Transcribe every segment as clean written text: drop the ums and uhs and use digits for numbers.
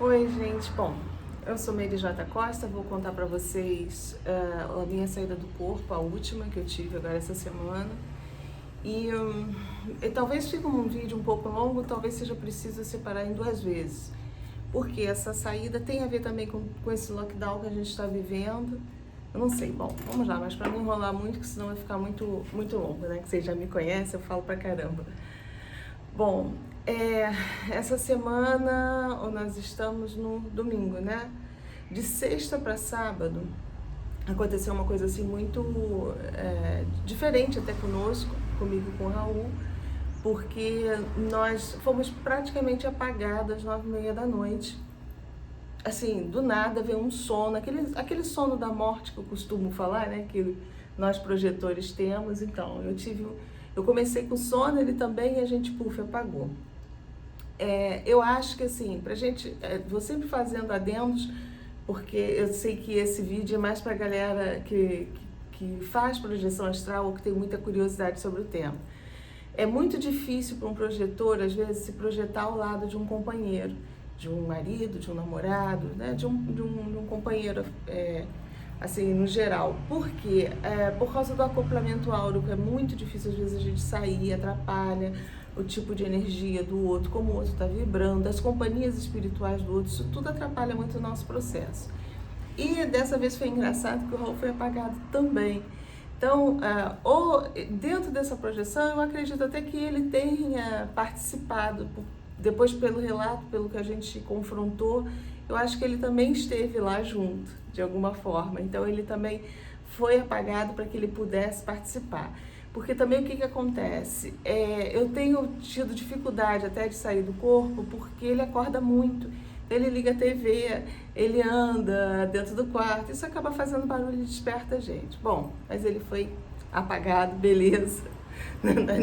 Oi, gente. Bom, eu sou Meire J. Costa, vou contar pra vocês a minha saída do corpo, a última que eu tive agora essa semana. E talvez fique um vídeo um pouco longo, talvez seja preciso separar em duas vezes, porque essa saída tem a ver também com esse lockdown que a gente está vivendo. Eu não sei, bom, vamos lá, mas para não enrolar muito, que senão vai ficar muito longo, né? Que vocês já me conhecem, eu falo pra caramba. Bom, essa semana nós estamos no domingo, né? De sexta para sábado aconteceu uma coisa assim muito diferente até comigo e com o Raul, porque nós fomos praticamente apagados às 9h30 da noite. Assim, do nada veio um sono, aquele sono da morte que eu costumo falar, né? Que nós projetores temos. Então, eu comecei com sono, ele também, e a gente, apagou. Eu acho que assim, pra gente, vou sempre fazendo adendos, porque eu sei que esse vídeo é mais pra galera que faz projeção astral ou que tem muita curiosidade sobre o tema. É muito difícil para um projetor, às vezes, se projetar ao lado de um companheiro, de um marido, de um namorado, né? de um companheiro, assim, no geral. Por quê? Por causa do acoplamento áurico, é muito difícil, às vezes, a gente sair, atrapalha o tipo de energia do outro, como o outro está vibrando, as companhias espirituais do outro, isso tudo atrapalha muito o nosso processo. E dessa vez foi engraçado que o Raul foi apagado também. Então, dentro dessa projeção, eu acredito até que ele tenha participado, depois pelo relato, pelo que a gente confrontou, eu acho que ele também esteve lá junto, de alguma forma. Então, ele também foi apagado para que ele pudesse participar. Porque também o que acontece? Eu tenho tido dificuldade até de sair do corpo, porque ele acorda muito. Ele liga a TV, ele anda dentro do quarto, isso acaba fazendo barulho e desperta a gente. Bom, mas ele foi apagado, beleza.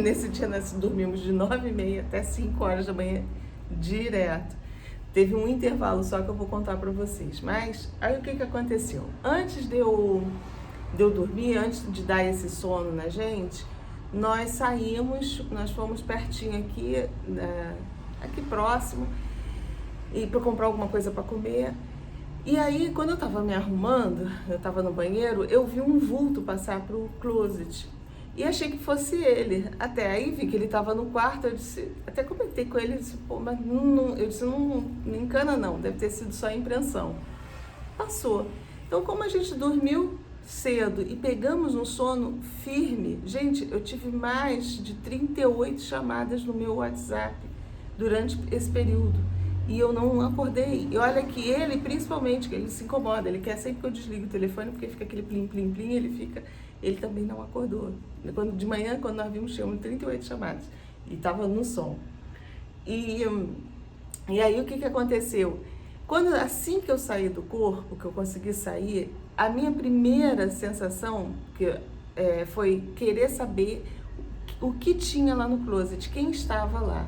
Nesse dia nós dormimos de 9h30 até 5 horas da manhã, direto. Teve um intervalo só que eu vou contar pra vocês. Mas aí o que aconteceu? Antes de eu dormir, antes de dar esse sono na gente, nós fomos pertinho aqui, aqui próximo, e para comprar alguma coisa para comer. E aí, quando eu tava me arrumando, eu tava no banheiro, eu vi um vulto passar pro closet. E achei que fosse ele. Até aí vi que ele tava no quarto, eu disse, até comentei com ele, eu disse, mas eu disse, não encana não, deve ter sido só impressão. Passou. Então, como a gente dormiu cedo e pegamos um sono firme, gente, eu tive mais de 38 chamadas no meu WhatsApp durante esse período. E eu não acordei. E olha que ele, principalmente, que ele se incomoda, ele quer sempre que eu desligue o telefone, porque fica aquele plim, plim, plim, ele também não acordou. De manhã, quando nós vimos, tinham 38 chamadas. E estava no som. E aí o que aconteceu? Assim que eu saí do corpo, que eu consegui sair, a minha primeira sensação foi querer saber o que tinha lá no closet, quem estava lá.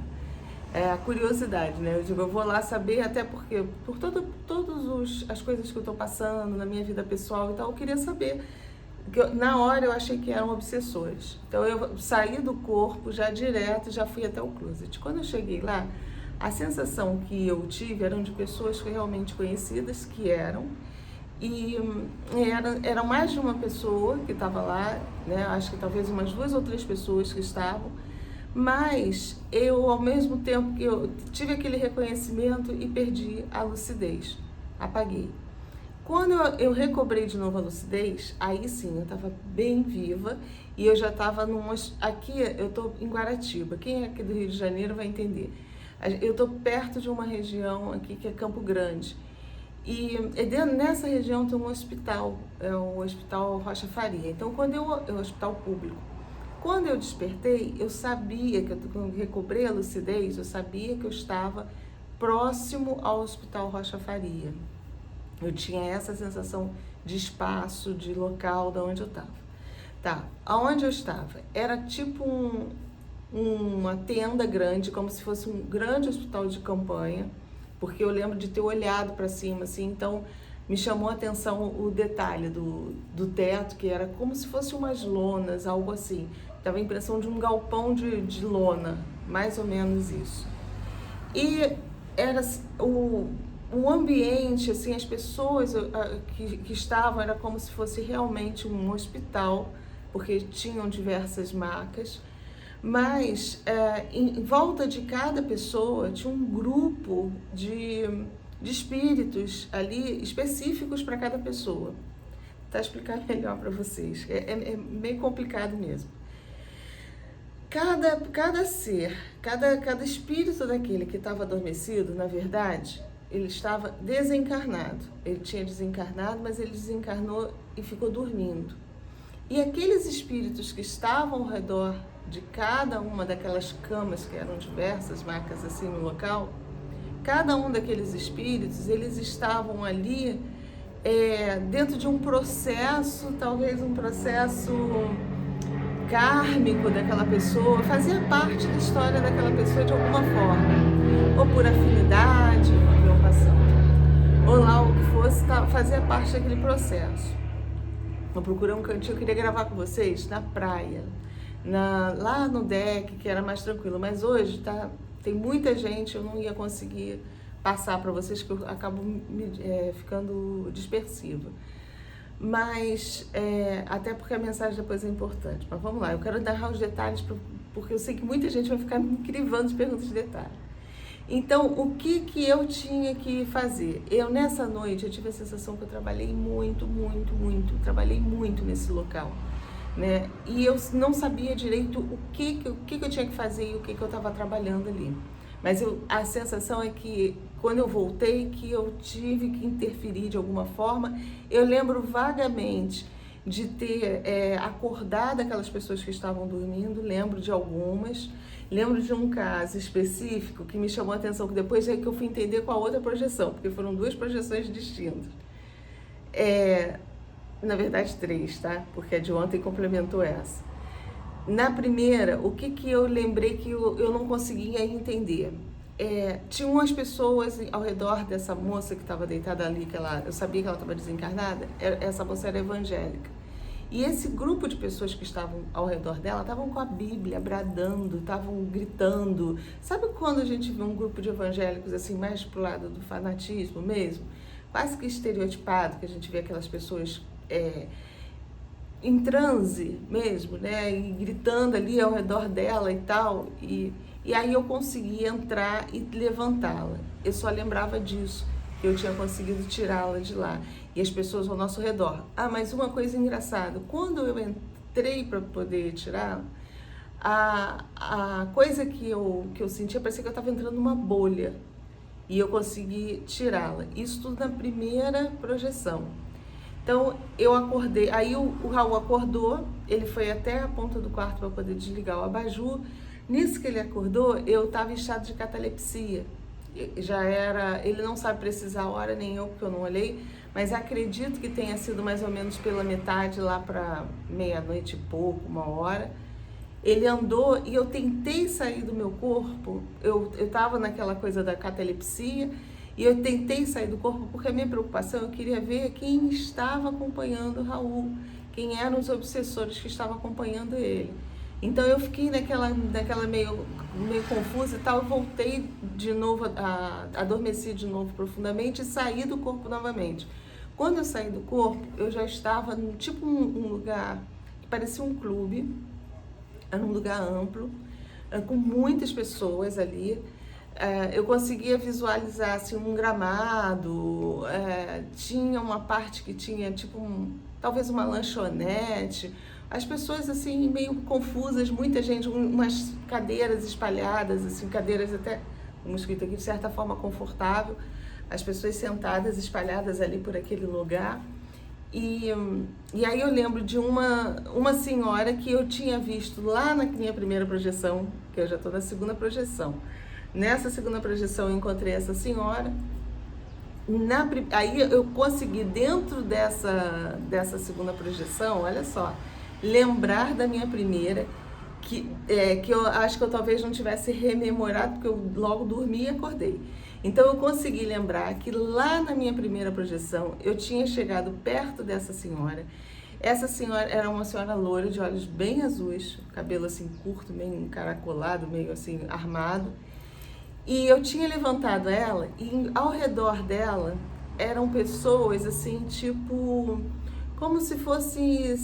A curiosidade, né? Eu digo, eu vou lá saber, até porque por todas as coisas que eu tô passando na minha vida pessoal e tal, eu queria saber. Na hora eu achei que eram obsessores. Então eu saí do corpo já direto, já fui até o closet. Quando eu cheguei lá, a sensação que eu tive eram de pessoas realmente conhecidas, que eram, e eram mais de uma pessoa que estava lá, né? Acho que talvez umas 2 ou 3 pessoas que estavam, mas eu, ao mesmo tempo que eu tive aquele reconhecimento e perdi a lucidez, apaguei. Quando eu recobrei de novo a lucidez, aí sim, eu estava bem viva e eu já estava aqui eu estou em Guaratiba, quem é aqui do Rio de Janeiro vai entender. Eu estou perto de uma região aqui que é Campo Grande. E nessa região tem um hospital, é o Hospital Rocha Faria. Então, é um hospital público. Quando eu despertei, eu sabia quando recobrei a lucidez, eu sabia que eu estava próximo ao Hospital Rocha Faria. Eu tinha essa sensação de espaço, de local, de onde eu estava. Tá, aonde eu estava? Era tipo uma tenda grande, como se fosse um grande hospital de campanha, porque eu lembro de ter olhado para cima, assim, então me chamou a atenção o detalhe do teto, que era como se fosse umas lonas, algo assim. Dava a impressão de um galpão de lona, mais ou menos isso. E era o ambiente, assim, as pessoas que estavam, era como se fosse realmente um hospital, porque tinham diversas macas, mas em volta de cada pessoa tinha um grupo de espíritos ali específicos para cada pessoa. Tá explicando melhor para vocês, é meio complicado mesmo. Cada ser, cada espírito daquele que estava adormecido, na verdade, ele estava desencarnado. Ele tinha desencarnado, mas ele desencarnou e ficou dormindo. E aqueles espíritos que estavam ao redor de cada uma daquelas camas, que eram diversas macas assim no local, cada um daqueles espíritos, eles estavam ali dentro de um processo, talvez um processo kármico daquela pessoa, fazia parte da história daquela pessoa de alguma forma, ou por afinidade, iam passando, ou lá o que fosse, fazia parte daquele processo. Eu procurei um cantinho, eu queria gravar com vocês na praia, lá no deck, que era mais tranquilo, mas hoje tem muita gente, eu não ia conseguir passar para vocês, que eu acabo ficando dispersiva. Mas, até porque a mensagem depois é importante. Mas vamos lá, eu quero narrar os detalhes, porque eu sei que muita gente vai ficar me crivando de perguntas de detalhe. Então, o que eu tinha que fazer? Nessa noite, eu tive a sensação que eu trabalhei muito, trabalhei muito nesse local, né? E eu não sabia direito o que eu tinha que fazer e o que eu estava trabalhando ali. Mas a sensação é que, quando eu voltei, que eu tive que interferir de alguma forma. Eu lembro vagamente de ter acordado aquelas pessoas que estavam dormindo, lembro de algumas. Lembro de um caso específico que me chamou a atenção, que depois é que eu fui entender com a outra projeção, porque foram 2 projeções distintas. Na verdade 3, tá? Porque a de ontem complementou essa. Na primeira, o que eu lembrei que eu não conseguia entender? Tinha umas pessoas ao redor dessa moça que estava deitada ali, eu sabia que ela estava desencarnada, essa moça era evangélica. E esse grupo de pessoas que estavam ao redor dela estavam com a Bíblia, bradando, estavam gritando. Sabe quando a gente vê um grupo de evangélicos assim, mais pro lado do fanatismo mesmo? Quase que estereotipado, que a gente vê aquelas pessoas em transe mesmo, né? E gritando ali ao redor dela e tal. E aí eu consegui entrar e levantá-la. Eu só lembrava disso, que eu tinha conseguido tirá-la de lá. E as pessoas ao nosso redor. Mas uma coisa engraçada, quando eu entrei para poder tirá-la, a coisa que eu sentia, parecia que eu estava entrando numa bolha. E eu consegui tirá-la. Isso tudo na primeira projeção. Então, eu acordei, aí o Raul acordou, ele foi até a ponta do quarto para poder desligar o abajur. Nisso que ele acordou, eu estava em estado de catalepsia. Ele não sabe precisar a hora, nem eu, porque eu não olhei, mas acredito que tenha sido mais ou menos pela metade, lá para meia-noite e pouco, 1h. Ele andou e eu tentei sair do meu corpo, eu estava naquela coisa da catalepsia, e eu tentei sair do corpo porque a minha preocupação, eu queria ver quem estava acompanhando o Raul, quem eram os obsessores que estavam acompanhando ele. Então eu fiquei naquela meio confusa e tal, eu voltei de novo, adormeci de novo profundamente e saí do corpo novamente. Quando eu saí do corpo, eu já estava num tipo um lugar que parecia um clube, era um lugar amplo, com muitas pessoas ali. Eu conseguia visualizar assim, um gramado, tinha uma parte que tinha tipo talvez uma lanchonete, as pessoas assim meio confusas, muita gente, umas cadeiras espalhadas, assim, cadeiras até, como escrito aqui, de certa forma confortável, as pessoas sentadas, espalhadas ali por aquele lugar. E aí eu lembro de uma senhora que eu tinha visto lá na minha primeira projeção, que eu já estou na segunda projeção. Nessa segunda projeção eu encontrei essa senhora. Aí eu consegui, dentro dessa segunda projeção, olha só, lembrar da minha primeira, que eu acho que eu talvez não tivesse rememorado, porque eu logo dormi e acordei. Então eu consegui lembrar que lá na minha primeira projeção eu tinha chegado perto dessa senhora. Essa senhora era uma senhora loira, de olhos bem azuis, cabelo assim curto, meio encaracolado, meio assim armado. E eu tinha levantado ela e ao redor dela eram pessoas assim, tipo, como se fosse,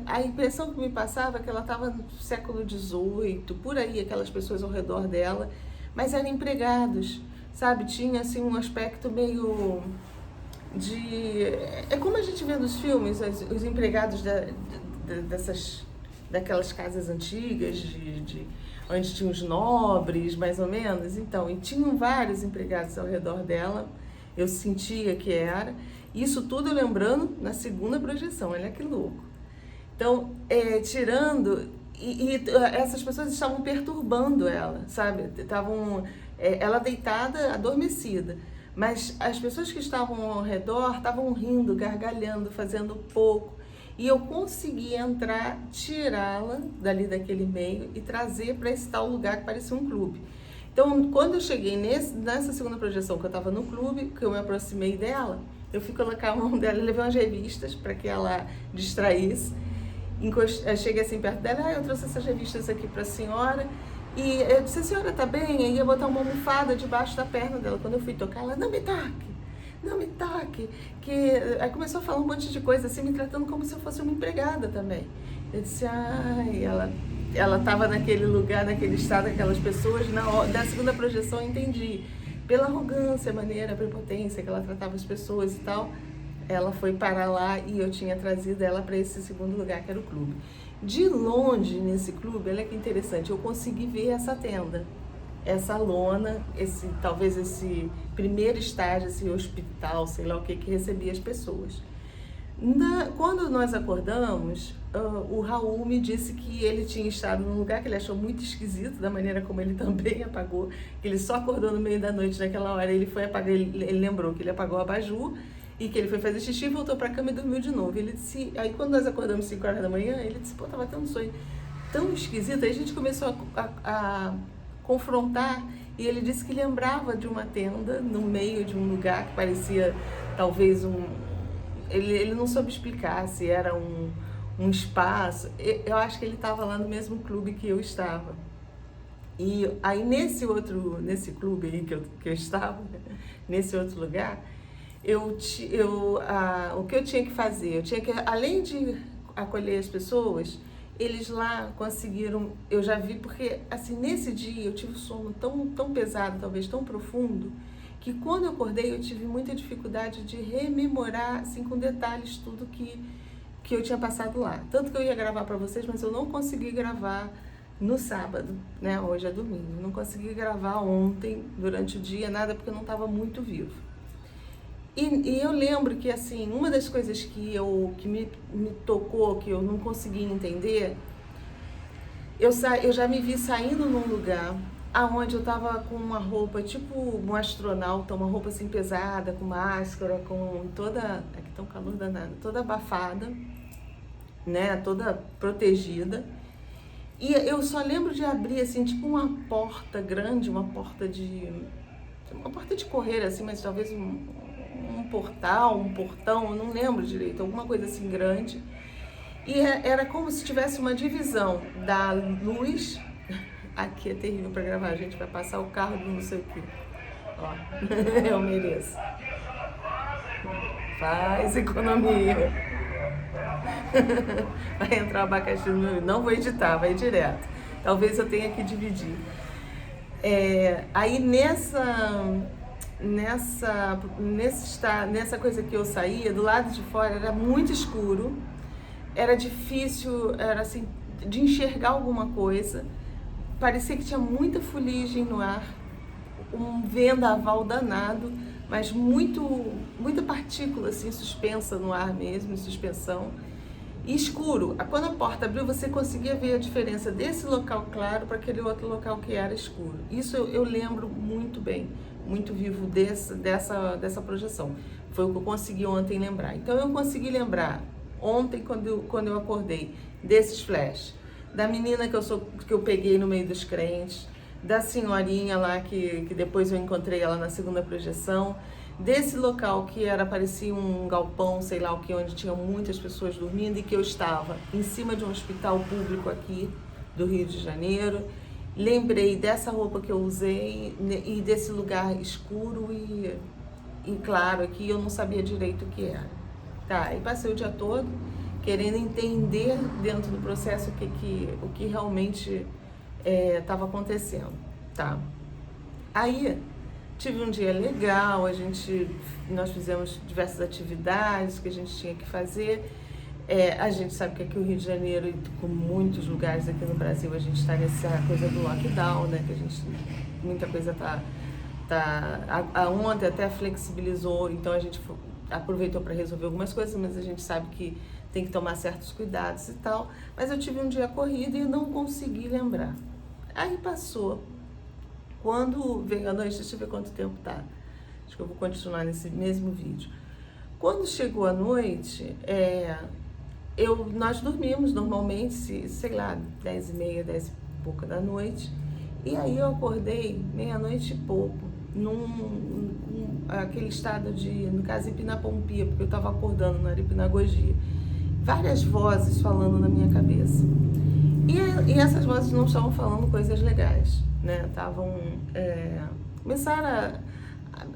a impressão que me passava é que ela estava no século XVIII, por aí, aquelas pessoas ao redor dela, mas eram empregados, sabe? Tinha assim um aspecto meio de... É como a gente vê nos filmes, os empregados daquelas casas antigas, onde tinha os nobres, mais ou menos. Então, e tinham vários empregados ao redor dela, eu sentia que era. Isso tudo lembrando na segunda projeção, olha que louco. Então, tirando... essas pessoas estavam perturbando ela, sabe? Estavam... ela deitada, adormecida. Mas as pessoas que estavam ao redor estavam rindo, gargalhando, fazendo pouco. E eu consegui entrar, tirá-la dali daquele meio e trazer para esse tal lugar que parecia um clube. Então, quando eu cheguei nessa segunda projeção, que eu estava no clube, que eu me aproximei dela, eu fui colocar a mão dela e levei umas revistas para que ela distraísse. Cheguei assim perto dela, eu trouxe essas revistas aqui para a senhora. E eu disse, a senhora tá bem? Aí ia botar uma almofada debaixo da perna dela. Quando eu fui tocar, ela, não me toque. Aí começou a falar um monte de coisa, assim, me tratando como se eu fosse uma empregada também. Eu disse, ai, ela tava naquele lugar, naquele estado, aquelas pessoas, da segunda projeção eu entendi. Pela arrogância, maneira, prepotência que ela tratava as pessoas e tal, ela foi parar lá e eu tinha trazido ela para esse segundo lugar, que era o clube. De longe, nesse clube, olha que interessante, eu consegui ver essa tenda, essa lona, talvez esse primeiro estágio, esse hospital, sei lá o que recebia as pessoas. Quando nós acordamos, o Raul me disse que ele tinha estado num lugar que ele achou muito esquisito, da maneira como ele também apagou, que ele só acordou no meio da noite naquela hora, ele foi apagar, ele lembrou que ele apagou o abajur, e que ele foi fazer xixi, voltou pra cama e dormiu de novo. Ele disse, aí quando nós acordamos 5 horas da manhã, ele disse, pô, tava tendo um sonho tão esquisito. Aí a gente começou a confrontar e ele disse que lembrava de uma tenda no meio de um lugar que parecia talvez ele não soube explicar se era um espaço. Eu acho que ele estava lá no mesmo clube que eu estava. E aí nesse clube aí que eu estava, nesse outro lugar, o que eu tinha que fazer? Eu tinha que, além de acolher as pessoas, eles lá conseguiram, eu já vi, porque assim, nesse dia eu tive um sono tão pesado, talvez tão profundo, que quando eu acordei eu tive muita dificuldade de rememorar, assim, com detalhes, tudo que eu tinha passado lá. Tanto que eu ia gravar para vocês, mas eu não consegui gravar no sábado, né? Hoje é domingo. Não consegui gravar ontem, durante o dia, nada, porque eu não estava muito vivo. E eu lembro que, assim, uma das coisas que me tocou, que eu não consegui entender, eu já me vi saindo num lugar aonde eu tava com uma roupa, tipo um astronauta, uma roupa assim pesada, com máscara, com toda... Aqui tá um calor danado, toda abafada, né, toda protegida. E eu só lembro de abrir, assim, tipo uma porta grande, uma porta de correr, assim, mas talvez um portal, um portão, eu não lembro direito, alguma coisa assim grande. E era como se tivesse uma divisão da luz. Aqui é terrível para gravar, a gente vai passar o carro do não sei o que. Ó, eu mereço. Faz economia. Vai entrar o abacaxi no meu... Não vou editar, vai direto. Talvez eu tenha que dividir. Aí nessa coisa que eu saía, do lado de fora era muito escuro, era difícil, era assim, de enxergar alguma coisa, parecia que tinha muita fuligem no ar, um vendaval danado, mas muita partícula assim, suspensa no ar mesmo, em suspensão, e escuro. Quando a porta abriu, você conseguia ver a diferença desse local claro para aquele outro local que era escuro. Isso eu lembro muito bem, muito vivo dessa projeção. Foi o que eu consegui ontem lembrar. Então eu consegui lembrar ontem, quando eu acordei, desses flashes, da menina que eu peguei no meio dos crentes, da senhorinha lá que depois eu encontrei ela na segunda projeção, desse local que parecia um galpão, sei lá o que, onde tinham muitas pessoas dormindo, e que eu estava em cima de um hospital público aqui do Rio de Janeiro, lembrei dessa roupa que eu usei e desse lugar escuro e claro aqui, eu não sabia direito o que era. Tá, e passei o dia todo querendo entender dentro do processo o que realmente estava acontecendo, tá? Aí tive um dia legal, nós fizemos diversas atividades que a gente tinha que fazer. A gente sabe que aqui no Rio de Janeiro e com muitos lugares aqui no Brasil a gente está nessa coisa do lockdown, né? Que muita coisa ontem até flexibilizou, então a gente aproveitou para resolver algumas coisas, mas a gente sabe que tem que tomar certos cuidados e tal. Mas eu tive um dia corrido e não consegui lembrar. Aí passou. Quando veio a noite, deixa eu ver quanto tempo tá. Acho que eu vou continuar nesse mesmo vídeo. Quando chegou a noite, nós dormimos normalmente, sei lá, 10h30, 10 e pouca da noite. E aí eu acordei meia-noite e pouco, aquele estado no caso, hipnapompia, porque eu estava acordando na hipnagogia. Várias vozes falando na minha cabeça. E essas vozes não estavam falando coisas legais, né? Começaram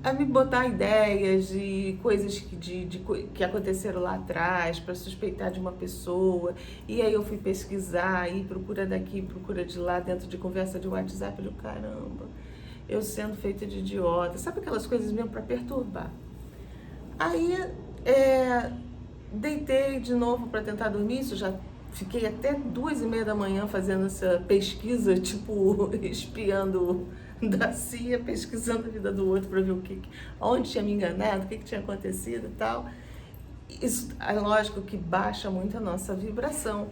a me botar ideias de coisas que aconteceram lá atrás, para suspeitar de uma pessoa. E aí eu fui pesquisar, e procura daqui, procura de lá, dentro de conversa de WhatsApp. Eu digo, caramba, eu sendo feita de idiota. Sabe aquelas coisas mesmo para perturbar? Aí deitei de novo para tentar dormir. Isso já fiquei até 2h30 da manhã fazendo essa pesquisa, tipo, espiando da CIA, pesquisando a vida do outro para ver onde tinha me enganado, o que tinha acontecido e tal. Isso é lógico que baixa muito a nossa vibração.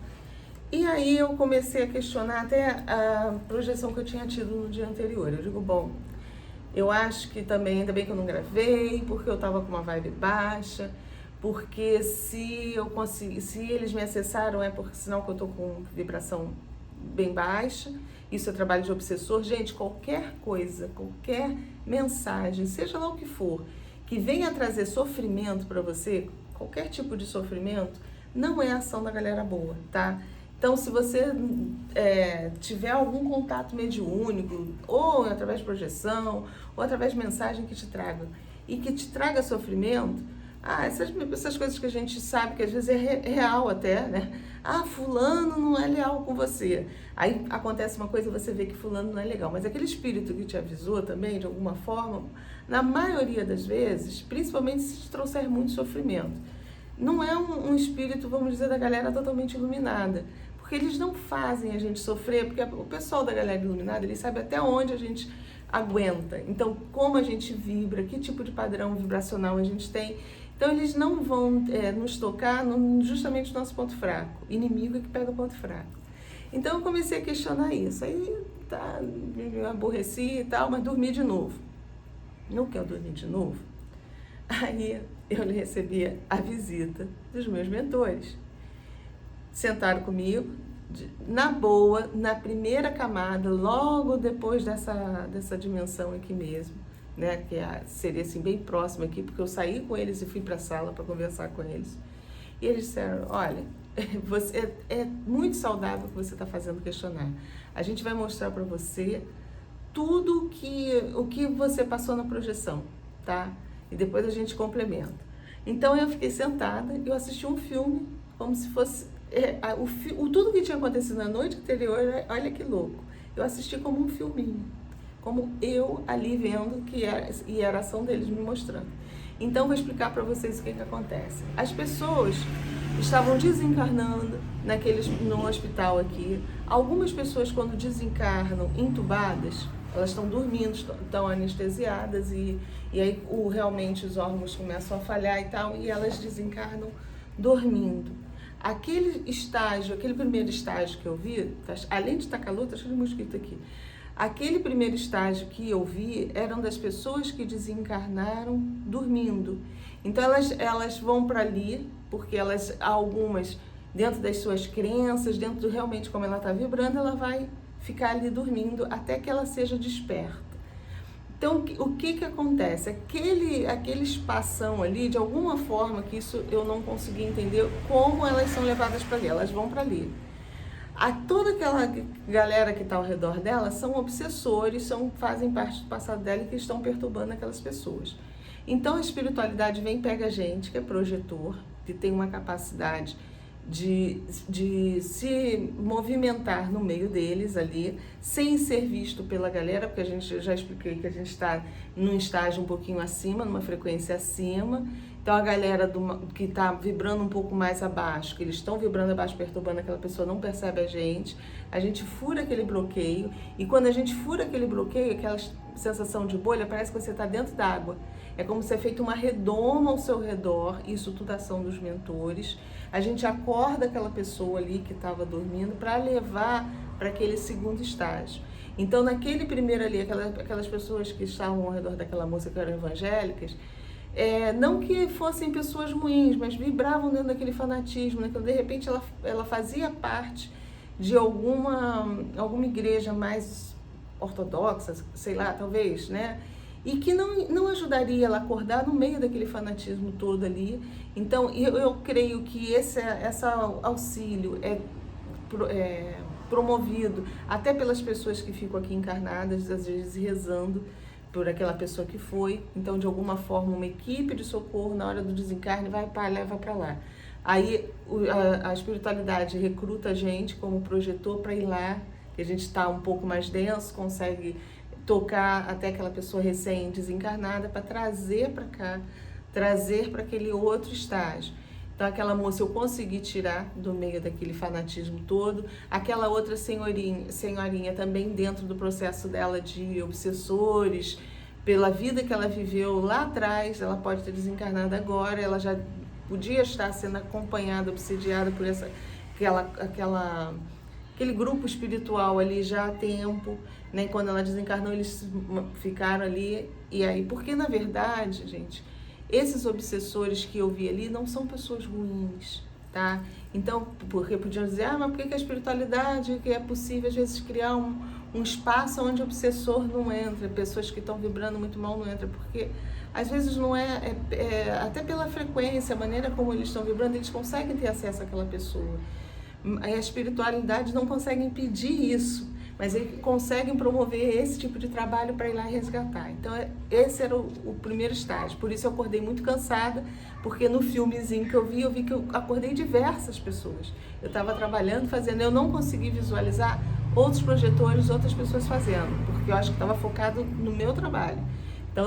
E aí eu comecei a questionar até a projeção que eu tinha tido no dia anterior. Eu digo, bom, eu acho que também, ainda bem que eu não gravei, porque eu estava com uma vibe baixa, porque se eles me acessaram é porque sinal que eu estou com vibração bem baixa. Isso é trabalho de obsessor. Gente, qualquer coisa, qualquer mensagem, seja lá o que for, que venha trazer sofrimento para você, qualquer tipo de sofrimento, não é ação da galera boa, tá? Então, se você tiver algum contato mediúnico, ou através de projeção, ou através de mensagem que te traga, e que te traga sofrimento, essas coisas que a gente sabe que às vezes é real até, né? Fulano não é leal com você. Aí acontece uma coisa e você vê que fulano não é legal. Mas aquele espírito que te avisou também, de alguma forma, na maioria das vezes, principalmente se te trouxer muito sofrimento, não é um espírito, vamos dizer, da galera totalmente iluminada. Porque eles não fazem a gente sofrer, porque o pessoal da galera iluminada, eles sabem até onde a gente aguenta. Então, como a gente vibra, que tipo de padrão vibracional a gente tem. Então, eles não vão nos tocar justamente no nosso ponto fraco. Inimigo é que pega o ponto fraco. Então, eu comecei a questionar isso. Aí, me aborreci e tal, mas dormi de novo. No que eu dormi de novo, aí eu recebi a visita dos meus mentores. Sentaram comigo, na boa, na primeira camada, logo depois dessa dimensão aqui mesmo, né, que seria assim bem próximo aqui, porque eu saí com eles e fui para a sala para conversar com eles. E eles disseram, olha, é muito saudável o que você está fazendo questionar. A gente vai mostrar para você tudo o que você passou na projeção, tá? E depois a gente complementa. Então eu fiquei sentada e eu assisti um filme como se fosse tudo que tinha acontecido na noite anterior. Olha que louco. Eu assisti como um filminho, como eu ali vendo e era a ação deles me mostrando. Então vou explicar para vocês o que acontece. As pessoas estavam desencarnando no hospital aqui. Algumas pessoas, quando desencarnam entubadas, elas estão dormindo, estão anestesiadas e aí realmente os órgãos começam a falhar e tal, e elas desencarnam dormindo. Aquele estágio, aquele primeiro estágio que eu vi, além de estar calor, tá cheio de mosquito aqui. Aquele primeiro estágio que eu vi eram das pessoas que desencarnaram dormindo. Então elas vão para ali, porque algumas, dentro das suas crenças, dentro realmente como ela está vibrando, ela vai ficar ali dormindo até que ela seja desperta. Então, o que acontece? Aquele espação ali, de alguma forma, que isso eu não consegui entender como elas são levadas para ali. Elas vão para ali. Toda aquela galera que está ao redor dela são obsessores, fazem parte do passado dela e que estão perturbando aquelas pessoas. Então a espiritualidade vem, pega a gente, que é projetor, que tem uma capacidade de se movimentar no meio deles ali, sem ser visto pela galera, porque eu já expliquei que a gente está num estágio um pouquinho acima, numa frequência acima. Então a galera que está vibrando um pouco mais abaixo, que eles estão vibrando abaixo, perturbando aquela pessoa, não percebe a gente fura aquele bloqueio, e quando a gente fura aquele bloqueio, aquela sensação de bolha, parece que você está dentro d'água. É como se é feito uma redoma ao seu redor, isso tudo ação dos mentores. A gente acorda aquela pessoa ali que estava dormindo para levar para aquele segundo estágio. Então naquele primeiro ali, aquelas pessoas que estavam ao redor daquela moça que eram evangélicas, não que fossem pessoas ruins, mas vibravam dentro daquele fanatismo, né? Então, de repente ela fazia parte de alguma igreja mais ortodoxa, sei lá, talvez, né? E que não ajudaria ela a acordar no meio daquele fanatismo todo ali. Então, eu creio que esse auxílio é promovido até pelas pessoas que ficam aqui encarnadas, às vezes rezando por aquela pessoa que foi. Então, de alguma forma, uma equipe de socorro, na hora do desencarne, leva para lá. Aí, a espiritualidade recruta a gente como projetor para ir lá, que a gente está um pouco mais denso, consegue tocar até aquela pessoa recém-desencarnada para trazer para cá, trazer para aquele outro estágio. Então, aquela moça eu consegui tirar do meio daquele fanatismo todo. Aquela outra senhorinha também dentro do processo dela de obsessores, pela vida que ela viveu lá atrás, ela pode ter desencarnado agora, ela já podia estar sendo acompanhada, obsidiada por aquele grupo espiritual ali já há tempo, né? Quando ela desencarnou, eles ficaram ali. E aí, porque na verdade, gente, esses obsessores que eu vi ali não são pessoas ruins, tá? Então, porque podiam dizer, mas por que a espiritualidade, que é possível às vezes criar um espaço onde o obsessor não entra, pessoas que estão vibrando muito mal não entram, porque às vezes não até pela frequência, a maneira como eles estão vibrando, eles conseguem ter acesso àquela pessoa. A espiritualidade não consegue impedir isso, mas eles conseguem promover esse tipo de trabalho para ir lá e resgatar. Então, esse era o primeiro estágio. Por isso eu acordei muito cansada, porque no filmezinho que eu vi que eu acordei diversas pessoas. Eu estava trabalhando, fazendo, eu não consegui visualizar outros projetores, outras pessoas fazendo, porque eu acho que estava focado no meu trabalho. Então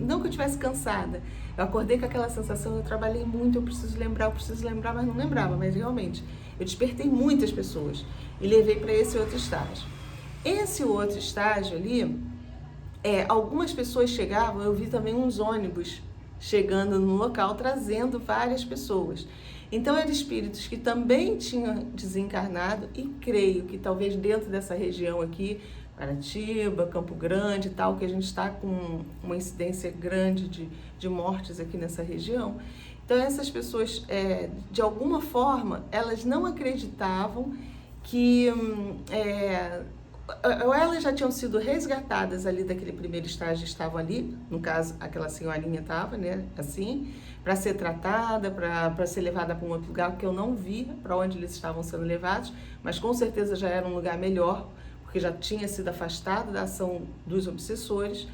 não que eu estivesse cansada, eu acordei com aquela sensação, eu trabalhei muito, eu preciso lembrar, mas não lembrava, mas realmente, eu despertei muitas pessoas e levei para esse outro estágio. Esse outro estágio ali, algumas pessoas chegavam, eu vi também uns ônibus chegando no local, trazendo várias pessoas. Então, eram espíritos que também tinham desencarnado e creio que talvez dentro dessa região aqui, Paratiba, Campo Grande e tal, que a gente está com uma incidência grande de mortes aqui nessa região. Então, essas pessoas, de alguma forma, elas não acreditavam que... ou elas já tinham sido resgatadas ali daquele primeiro estágio, estavam ali, no caso, aquela senhorinha estava, né, assim, para ser tratada, para ser levada para um outro lugar, que eu não vi para onde eles estavam sendo levados, mas com certeza já era um lugar melhor, porque já tinha sido afastado da ação dos obsessores.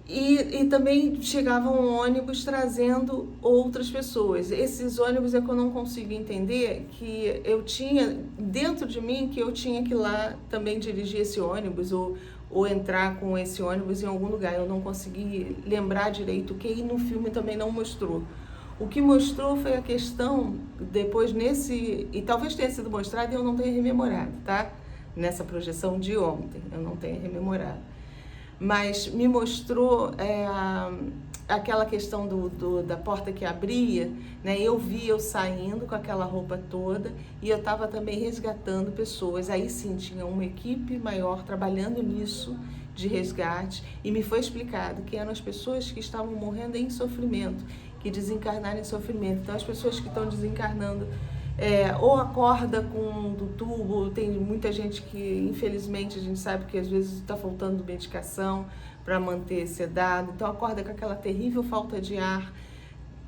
E também chegavam ônibus trazendo outras pessoas. Esses ônibus é que eu não consigo entender, que eu tinha dentro de mim que eu tinha que ir lá também dirigir esse ônibus ou entrar com esse ônibus em algum lugar. Eu não consegui lembrar direito o que, e no filme também não mostrou. O que mostrou foi a questão, depois e talvez tenha sido mostrado e eu não tenha rememorado, tá? Nessa projeção de ontem, eu não tenho rememorado. Mas me mostrou aquela questão da porta que abria, né? Eu vi eu saindo com aquela roupa toda e eu estava também resgatando pessoas. Aí sim, tinha uma equipe maior trabalhando nisso, de resgate, e me foi explicado que eram as pessoas que estavam morrendo em sofrimento, que desencarnaram em sofrimento. Então, as pessoas que estão desencarnando ou acorda do tubo, tem muita gente que, infelizmente, a gente sabe que às vezes está faltando medicação para manter sedado, então acorda com aquela terrível falta de ar,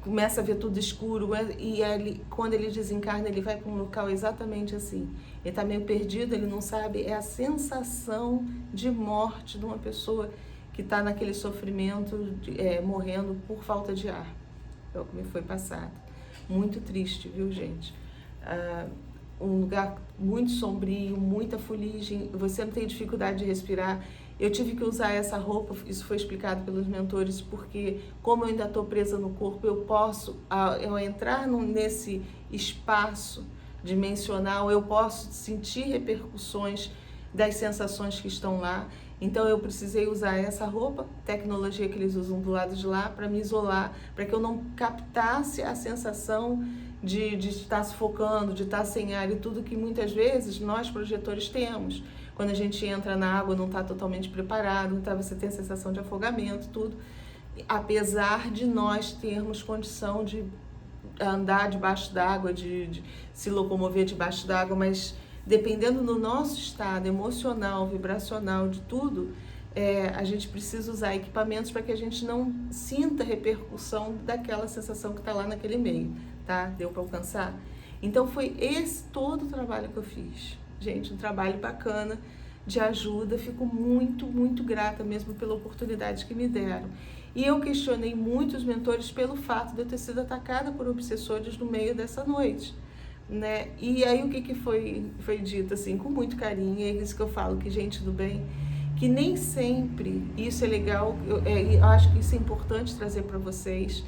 começa a ver tudo escuro, e ele, quando ele desencarna, ele vai para um local exatamente assim. Ele está meio perdido, ele não sabe, é a sensação de morte de uma pessoa que está naquele sofrimento, morrendo por falta de ar. É o que me foi passado. Muito triste, viu, gente? Um lugar muito sombrio, muita fuligem, você não tem dificuldade de respirar. Eu tive que usar essa roupa, isso foi explicado pelos mentores, porque como eu ainda estou presa no corpo, eu posso, ao entrar nesse espaço dimensional, eu posso sentir repercussões das sensações que estão lá. Então eu precisei usar essa roupa, tecnologia que eles usam do lado de lá, para me isolar, para que eu não captasse a sensação de estar sufocando, de estar sem ar e tudo que muitas vezes nós projetores temos. Quando a gente entra na água, não está totalmente preparado, então você tem a sensação de afogamento, tudo. Apesar de nós termos condição de andar debaixo d'água, de se locomover debaixo d'água, mas dependendo do nosso estado emocional, vibracional, de tudo, a gente precisa usar equipamentos para que a gente não sinta repercussão daquela sensação que está lá naquele meio, tá? Deu para alcançar? Então foi esse todo o trabalho que eu fiz. Gente, um trabalho bacana, de ajuda, fico muito, muito grata mesmo pela oportunidade que me deram. E eu questionei muitos mentores pelo fato de eu ter sido atacada por obsessores no meio dessa noite, né? E aí o que foi dito, assim, com muito carinho, é isso que eu falo, que gente do bem, que nem sempre isso é legal, eu acho que isso é importante trazer para vocês.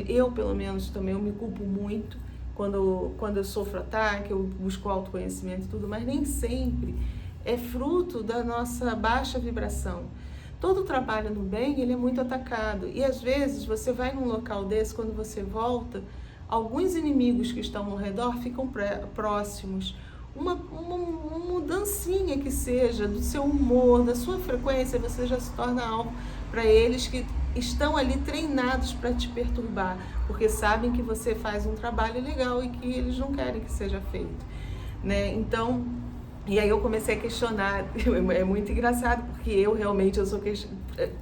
Eu, pelo menos, também eu me culpo muito quando eu sofro ataque, eu busco autoconhecimento e tudo, mas nem sempre é fruto da nossa baixa vibração. Todo trabalho no bem, ele é muito atacado. E às vezes você vai num local desse, quando você volta, alguns inimigos que estão ao redor ficam próximos. Uma mudancinha que seja do seu humor, da sua frequência, você já se torna alvo para eles que estão ali treinados para te perturbar, porque sabem que você faz um trabalho legal e que eles não querem que seja feito, né? Então, e aí eu comecei a questionar, é muito engraçado, porque eu realmente,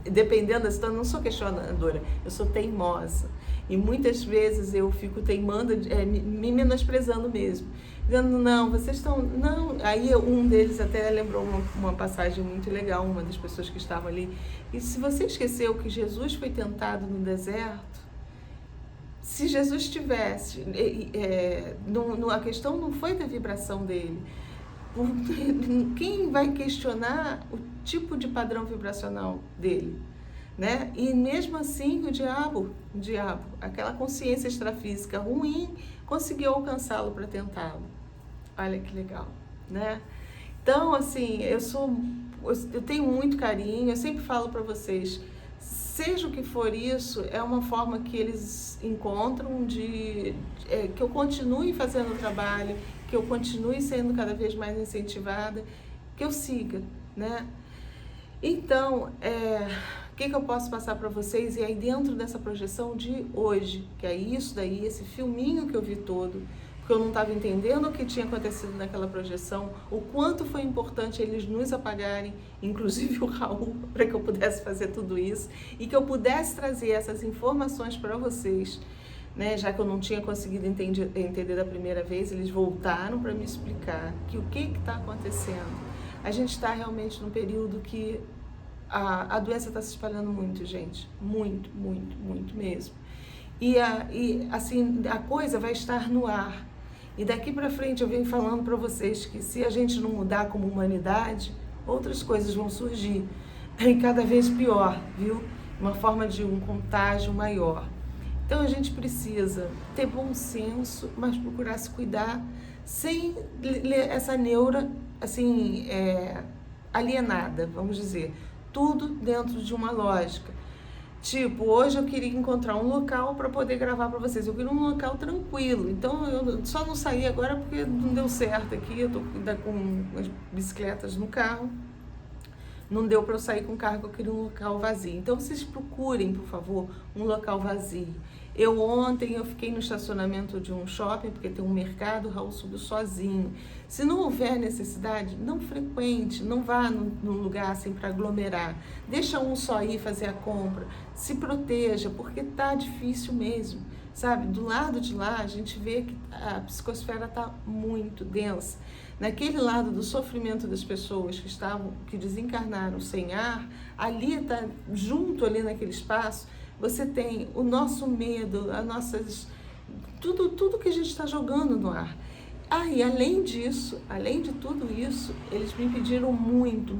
dependendo da situação, eu não sou questionadora, eu sou teimosa. E muitas vezes eu fico teimando, me menosprezando mesmo. Dizendo, não, vocês estão... Não. Aí um deles até lembrou uma passagem muito legal, uma das pessoas que estavam ali. E se você esqueceu que Jesus foi tentado no deserto, se Jesus tivesse... a questão não foi da vibração dele. Quem vai questionar o tipo de padrão vibracional dele? Né? E mesmo assim o diabo, aquela consciência extrafísica ruim, conseguiu alcançá-lo para tentá-lo. Olha que legal, né? Então, assim, eu tenho muito carinho, eu sempre falo para vocês, seja o que for isso, é uma forma que eles encontram que eu continue fazendo o trabalho, que eu continue sendo cada vez mais incentivada, que eu siga, né? Então, o que eu posso passar para vocês? E aí dentro dessa projeção de hoje, que é isso daí, esse filminho que eu vi todo, porque eu não estava entendendo o que tinha acontecido naquela projeção, o quanto foi importante eles nos apagarem, inclusive o Raul, para que eu pudesse fazer tudo isso, e que eu pudesse trazer essas informações para vocês, né? Já que eu não tinha conseguido entender da primeira vez, eles voltaram para me explicar que o que está acontecendo. A gente está realmente num período que a doença está se espalhando muito, gente. Muito, muito, muito mesmo. E assim, a coisa vai estar no ar. E daqui para frente eu venho falando para vocês que se a gente não mudar como humanidade, outras coisas vão surgir. E cada vez pior, viu? Uma forma de um contágio maior. Então a gente precisa ter bom senso, mas procurar se cuidar sem essa neura, assim, alienada, vamos dizer. Tudo dentro de uma lógica. Tipo, hoje eu queria encontrar um local para poder gravar para vocês. Eu queria um local tranquilo. Então eu só não saí agora porque não deu certo aqui. Eu tô com as bicicletas no carro. Não deu para eu sair com o carro, eu queria um local vazio. Então vocês procurem, por favor, um local vazio. Ontem eu fiquei no estacionamento de um shopping, porque tem um mercado, o Raul subiu sozinho. Se não houver necessidade, não frequente, não vá num lugar assim para aglomerar. Deixa um só ir fazer a compra, se proteja, porque tá difícil mesmo. sabe? Do lado de lá, a gente vê que a psicosfera está muito densa. Naquele lado do sofrimento das pessoas que desencarnaram sem ar, ali está, junto ali naquele espaço, você tem o nosso medo, as nossas, tudo que a gente está jogando no ar. E além disso, além de tudo isso, eles me pediram muito,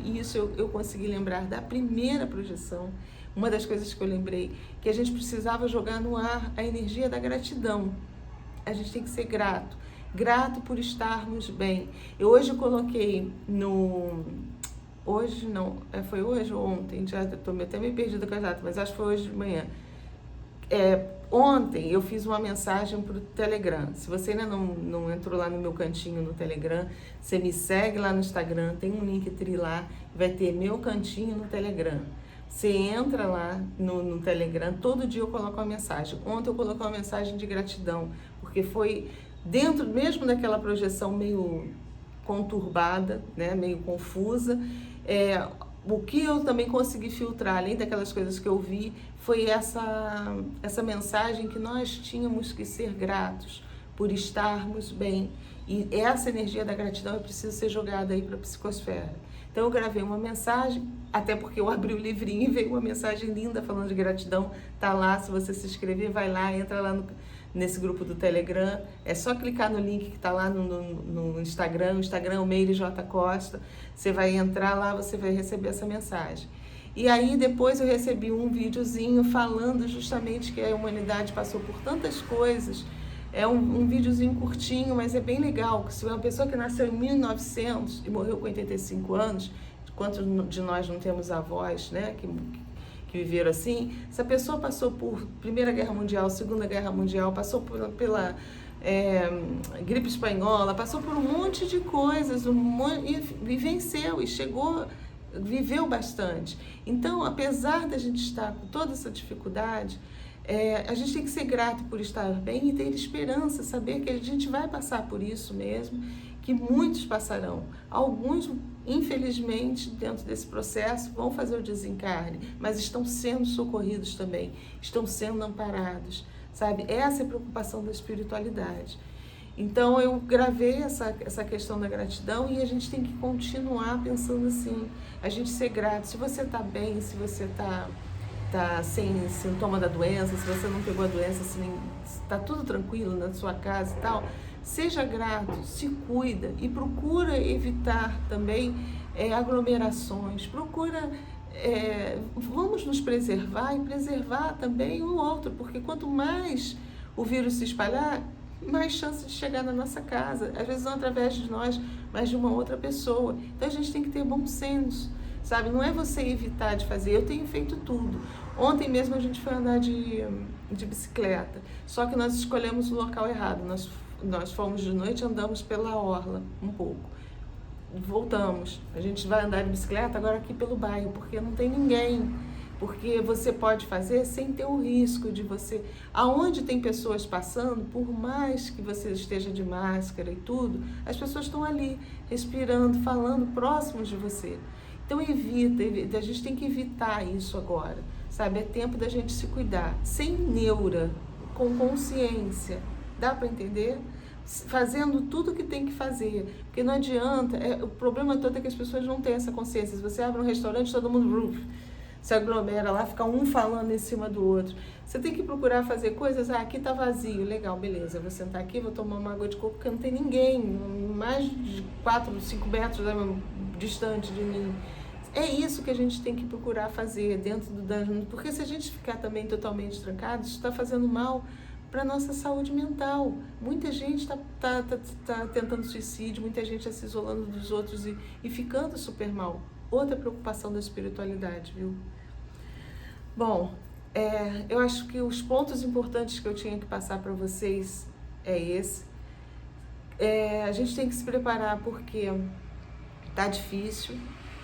e isso eu consegui lembrar da primeira projeção. Uma das coisas que eu lembrei, que a gente precisava jogar no ar a energia da gratidão. A gente tem que ser grato por estarmos bem. Eu hoje coloquei hoje não, foi hoje ou ontem, já estou até meio perdida com a data, mas acho que foi hoje de manhã. Ontem eu fiz uma mensagem para o Telegram. Se você ainda não entrou lá no meu cantinho no Telegram, você me segue lá no Instagram, tem um Linktree lá, vai ter meu cantinho no Telegram. Você entra lá no Telegram, todo dia eu coloco uma mensagem. Ontem eu coloquei uma mensagem de gratidão, porque foi dentro mesmo daquela projeção meio conturbada, né, meio confusa. O que eu também consegui filtrar, além daquelas coisas que eu vi, foi essa mensagem que nós tínhamos que ser gratos por estarmos bem. E essa energia da gratidão precisa ser jogada aí para a psicosfera. Então eu gravei uma mensagem, até porque eu abri o livrinho e veio uma mensagem linda falando de gratidão. Tá lá, se você se inscrever, vai lá, entra lá nesse grupo do Telegram. É só clicar no link que tá lá no Instagram. O Instagram é o Meire J. Costa. Você vai entrar lá, você vai receber essa mensagem. E aí depois eu recebi um videozinho falando justamente que a humanidade passou por tantas coisas. É um videozinho curtinho, mas é bem legal. Se uma pessoa que nasceu em 1900 e morreu com 85 anos, quantos de nós não temos avós, né, que viveram assim? Essa pessoa passou por Primeira Guerra Mundial, Segunda Guerra Mundial, passou pela gripe espanhola, passou por um monte de coisas, e venceu, e chegou, viveu bastante. Então, apesar da gente estar com toda essa dificuldade, a gente tem que ser grato por estar bem e ter esperança, saber que a gente vai passar por isso mesmo, que muitos passarão. Alguns, infelizmente, dentro desse processo, vão fazer o desencarne, mas estão sendo socorridos também, estão sendo amparados, sabe? Essa é a preocupação da espiritualidade. Então, eu gravei essa questão da gratidão e a gente tem que continuar pensando assim, a gente ser grato. Se você está bem, se você está sem sintoma da doença, se você não pegou a doença, se está tudo tranquilo na sua casa e tal, seja grato, se cuida e procura evitar também aglomerações, vamos nos preservar e preservar também o outro, porque quanto mais o vírus se espalhar, mais chance de chegar na nossa casa, às vezes não através de nós, mas de uma outra pessoa. Então a gente tem que ter bom senso, sabe? Não é você evitar de fazer. Eu tenho feito tudo. Ontem mesmo a gente foi andar de bicicleta, só que nós escolhemos o local errado. Nós fomos de noite, andamos pela orla um pouco, voltamos. A gente vai andar de bicicleta agora aqui pelo bairro, porque não tem ninguém. Porque você pode fazer sem ter o risco de você... Aonde tem pessoas passando, por mais que você esteja de máscara e tudo, as pessoas estão ali, respirando, falando, próximos de você. Então evita, a gente tem que evitar isso agora, sabe? É tempo da gente se cuidar, sem neura, com consciência. Dá para entender? Fazendo tudo o que tem que fazer, porque não adianta, o problema todo é que as pessoas não têm essa consciência. Se você abre um restaurante, todo mundo se aglomera lá, fica um falando em cima do outro. Você tem que procurar fazer coisas, aqui tá vazio, legal, beleza, eu vou sentar aqui, vou tomar uma água de coco, porque não tem ninguém, mais de 4, 5 metros distante de mim. É isso que a gente tem que procurar fazer dentro porque se a gente ficar também totalmente trancado, isso está fazendo mal para a nossa saúde mental. Muita gente tá tentando suicídio, muita gente está se isolando dos outros e ficando super mal. Outra preocupação da espiritualidade, viu? Bom, eu acho que os pontos importantes que eu tinha que passar para vocês é esse. A gente tem que se preparar porque tá difícil.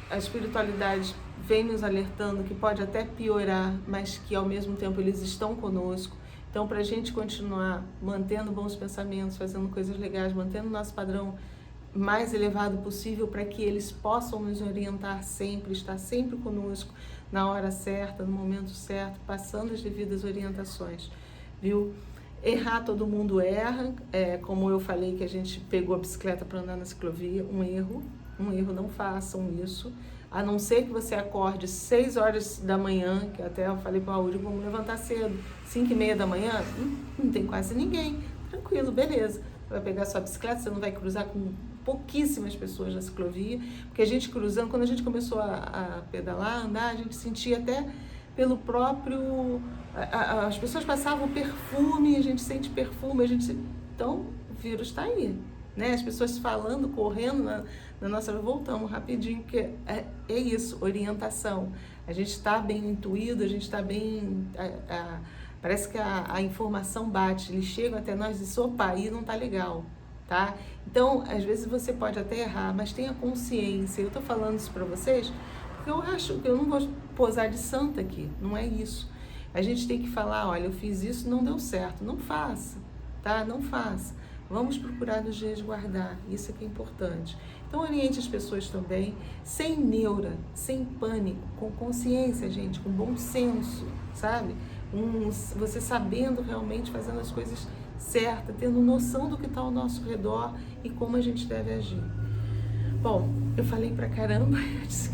A espiritualidade vem nos alertando que pode até piorar, mas que ao mesmo tempo eles estão conosco. Então, para a gente continuar mantendo bons pensamentos, fazendo coisas legais, mantendo o nosso padrão mais elevado possível para que eles possam nos orientar sempre, estar sempre conosco na hora certa, no momento certo, passando as devidas orientações. viu? Errar, todo mundo erra, como eu falei que a gente pegou a bicicleta para andar na ciclovia, um erro, não façam isso, a não ser que você acorde 6 horas da manhã, que até eu falei para o Raul, vamos levantar cedo, 5h30 da manhã, não tem quase ninguém, tranquilo, beleza, você vai pegar sua bicicleta, você não vai cruzar com pouquíssimas pessoas na ciclovia, porque a gente cruzando, quando a gente começou a pedalar, a andar, a gente sentia até pelo próprio... as pessoas passavam perfume, a gente sente perfume, então o vírus está aí, né? As pessoas falando, correndo na nossa... Voltamos rapidinho, porque é isso, orientação. A gente está bem intuído, a gente está bem... parece que a informação bate, eles chegam até nós e dizem, opa, aí não tá legal, tá? Então, às vezes você pode até errar, mas tenha consciência. Eu tô falando isso para vocês porque eu acho que eu não vou posar de santa aqui, não é isso. A gente tem que falar, olha, eu fiz isso, não deu certo, não faça, tá? Não faça. Vamos procurar nos resguardar, isso é que é importante. Então, oriente as pessoas também, sem neura, sem pânico, com consciência, gente, com bom senso, sabe? Você sabendo realmente, fazendo as coisas certas, tendo noção do que está ao nosso redor e como a gente deve agir. Bom, eu falei pra caramba, eu disse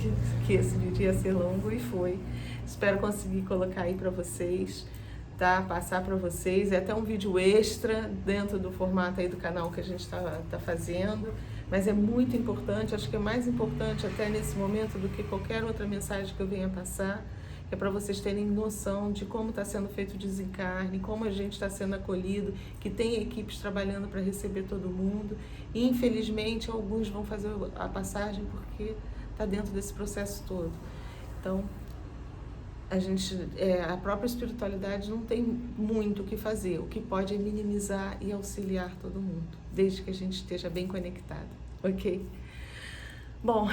que esse vídeo ia ser longo e foi. Espero conseguir colocar aí pra vocês, tá? Passar pra vocês. É até um vídeo extra dentro do formato aí do canal que a gente tá fazendo. Mas é muito importante, acho que é mais importante até nesse momento do que qualquer outra mensagem que eu venha passar. É para vocês terem noção de como está sendo feito o desencarne, como a gente está sendo acolhido, que tem equipes trabalhando para receber todo mundo. E, infelizmente, alguns vão fazer a passagem porque está dentro desse processo todo. Então, a própria espiritualidade não tem muito o que fazer. O que pode é minimizar e auxiliar todo mundo, desde que a gente esteja bem conectado, ok? Bom...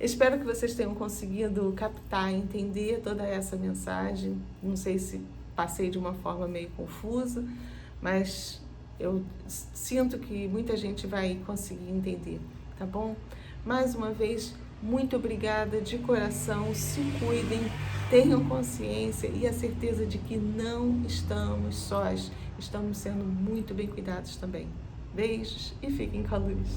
Espero que vocês tenham conseguido captar, entender toda essa mensagem. Não sei se passei de uma forma meio confusa, mas eu sinto que muita gente vai conseguir entender, tá bom? Mais uma vez, muito obrigada de coração, se cuidem, tenham consciência e a certeza de que não estamos sós, estamos sendo muito bem cuidados também. Beijos e fiquem com a luz.